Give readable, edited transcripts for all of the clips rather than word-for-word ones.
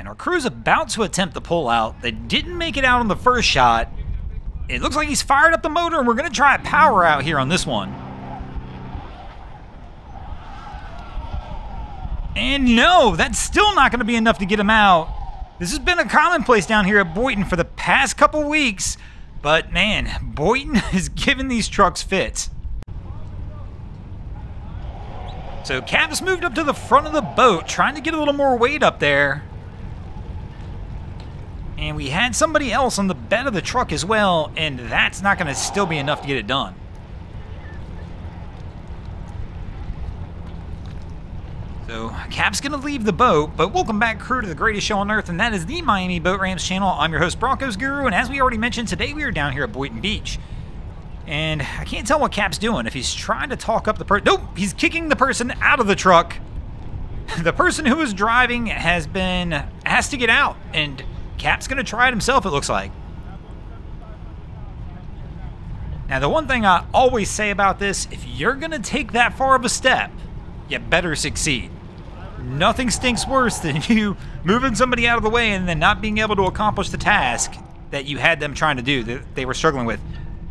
And our crew's about to attempt the pull out. They didn't make it out on the first shot. It looks like he's fired up the motor, and we're going to try a power out here on this one. And no, that's still not going to be enough to get him out. This has been a commonplace down here at Boynton for the past couple weeks. But man, Boynton is giving these trucks fits. So Cap's moved up to the front of the boat, trying to get a little more weight up there. And we had somebody else on the bed of the truck as well, and that's not going to still be enough to get it done. So Cap's going to leave the boat, but welcome back, crew, to the greatest show on earth, and that is the Miami Boat Ramps channel. I'm your host, Broncos Guru, and as we already mentioned, today we are down here at Boynton Beach. And I can't tell what Cap's doing. If he's trying to talk up the person... Nope, he's kicking the person out of the truck. The person who was driving has been asked to get out, and Cap's going to try it himself, it looks like. Now, the one thing I always say about this, if you're going to take that far of a step, you better succeed. Nothing stinks worse than you moving somebody out of the way and then not being able to accomplish the task that you had them trying to do, that they were struggling with.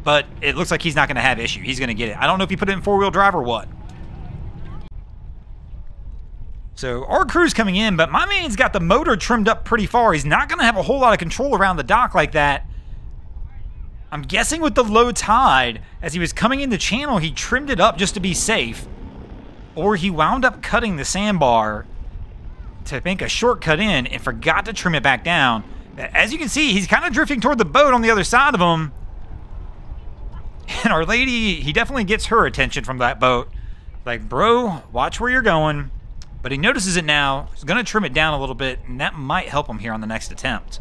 But it looks like he's not going to have issue. He's going to get it. I don't know if he put it in four-wheel drive or what. So our crew's coming in, but my man's got the motor trimmed up pretty far. He's not going to have a whole lot of control around the dock like that. I'm guessing with the low tide, as he was coming in the channel, he trimmed it up just to be safe. Or he wound up cutting the sandbar to make a shortcut in and forgot to trim it back down. As you can see, he's kind of drifting toward the boat on the other side of him. And our lady, he definitely gets her attention from that boat. Like, bro, watch where you're going. But he notices it now. He's going to trim it down a little bit, and that might help him here on the next attempt.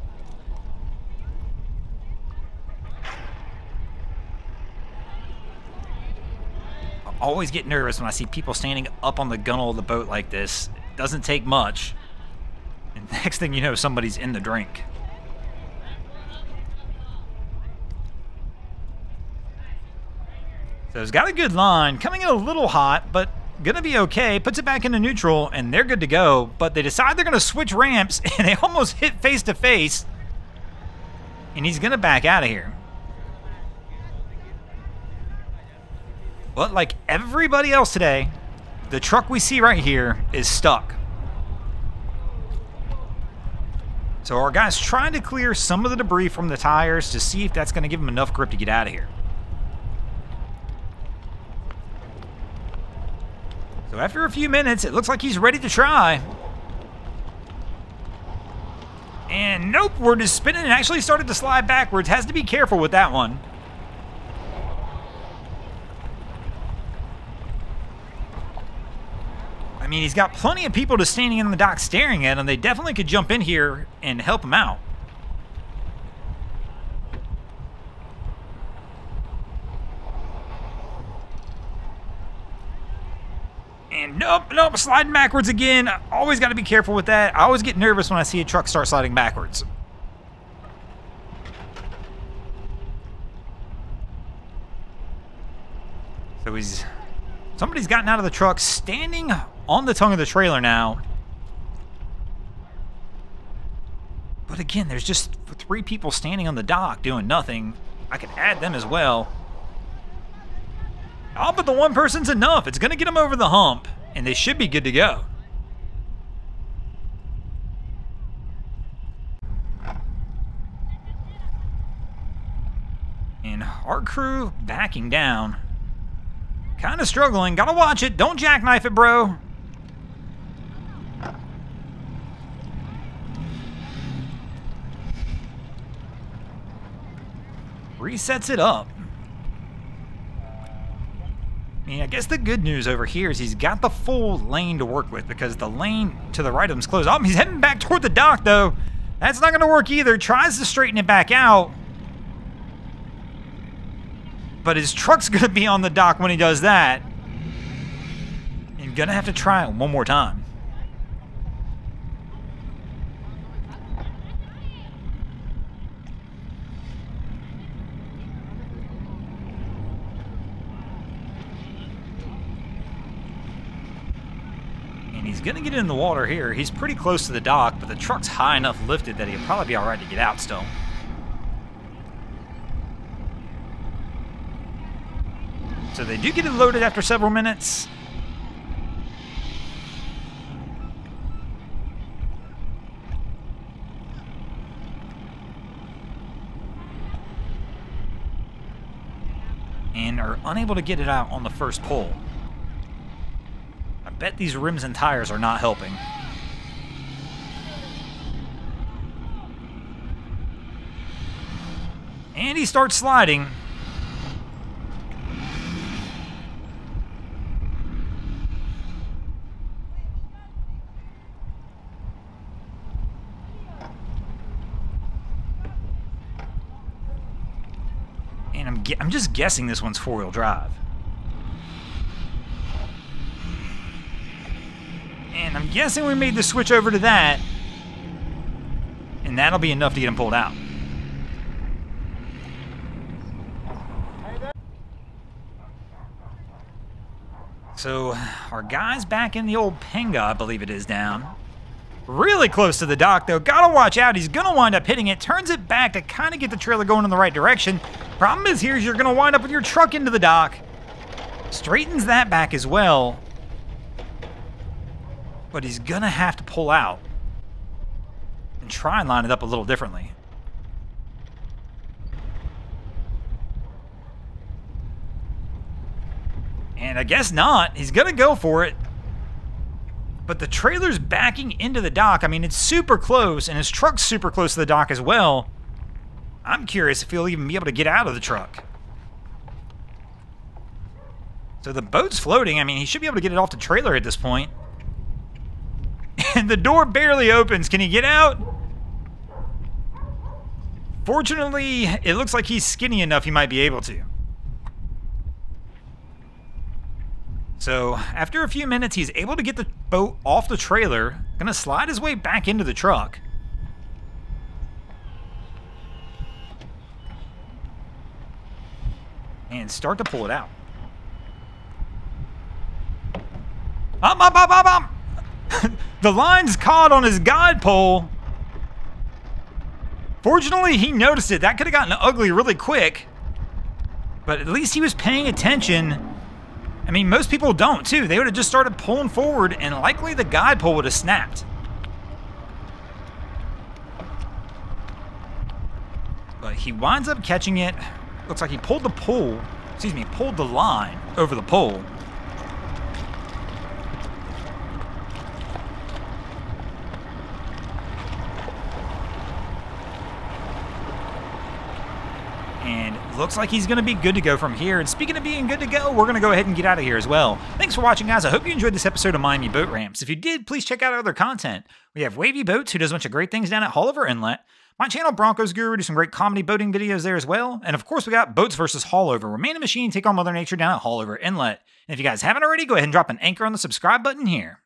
I always get nervous when I see people standing up on the gunnel of the boat like this. It doesn't take much. And next thing you know, somebody's in the drink. So he's got a good line, coming in a little hot, but gonna be okay. Puts it back into neutral, and they're good to go. But they decide they're gonna switch ramps, and they almost hit face to face. And he's gonna back out of here. But like everybody else today, the truck we see right here is stuck. So our guy's trying to clear some of the debris from the tires to see if that's going to give him enough grip to get out of here. So after a few minutes, it looks like he's ready to try. And nope, we're just spinning and actually started to slide backwards. Has to be careful with that one. I mean, he's got plenty of people just standing in the dock staring at him. They definitely could jump in here and help him out. And nope, sliding backwards again. Always got to be careful with that. I always get nervous when I see a truck start sliding backwards. So somebody's gotten out of the truck, standing on the tongue of the trailer now. But again, there's just 3 people standing on the dock doing nothing. I could add them as well. Oh, but the one person's enough. It's going to get them over the hump, and they should be good to go. And our crew backing down. Kind of struggling. Gotta watch it. Don't jackknife it, bro. Resets it up. I mean, I guess the good news over here is he's got the full lane to work with because the lane to the right of him's closed. Oh, he's heading back toward the dock, though. That's not going to work either. Tries to straighten it back out. But his truck's going to be on the dock when he does that. And going to have to try it one more time. he's going to get in the water here. He's pretty close to the dock, but the truck's high enough lifted that he'll probably be all right to get out still. So they do get it loaded after several minutes. And are unable to get it out on the first pull. I bet these rims and tires are not helping. And he starts sliding. And I'm just guessing this one's four-wheel drive. And I'm guessing we made the switch over to that. And that'll be enough to get him pulled out. So our guy's back in the old Penga, I believe it is, down. Really close to the dock, though. Gotta watch out. He's gonna wind up hitting it. Turns it back to kind of get the trailer going in the right direction. Problem is here is you're gonna wind up with your truck into the dock. Straightens that back as well. But he's gonna have to pull out and try and line it up a little differently. And I guess not. He's gonna go for it. But the trailer's backing into the dock. I mean, it's super close, and his truck's super close to the dock as well. I'm curious if he'll even be able to get out of the truck. So the boat's floating. I mean, he should be able to get it off the trailer at this point. And the door barely opens. Can he get out? Fortunately, it looks like he's skinny enough he might be able to. So after a few minutes, he's able to get the boat off the trailer, gonna slide his way back into the truck. And start to pull it out. The line's caught on his guide pole. Fortunately, he noticed it. That could have gotten ugly really quick. But at least he was paying attention. I mean, most people don't, too. They would have just started pulling forward, and likely the guide pole would have snapped. But he winds up catching it. Looks like he pulled pulled the line over the pole. And looks like he's going to be good to go from here. And speaking of being good to go, we're going to go ahead and get out of here as well. Thanks for watching, guys. I hope you enjoyed this episode of Miami Boat Ramps. If you did, please check out our other content. We have Wavy Boats, who does a bunch of great things down at Haulover Inlet. My channel, Broncos Guru, do some great comedy boating videos there as well. And of course, we got Boats vs. Haulover, where man and machine take on Mother Nature down at Haulover Inlet. And if you guys haven't already, go ahead and drop an anchor on the subscribe button here.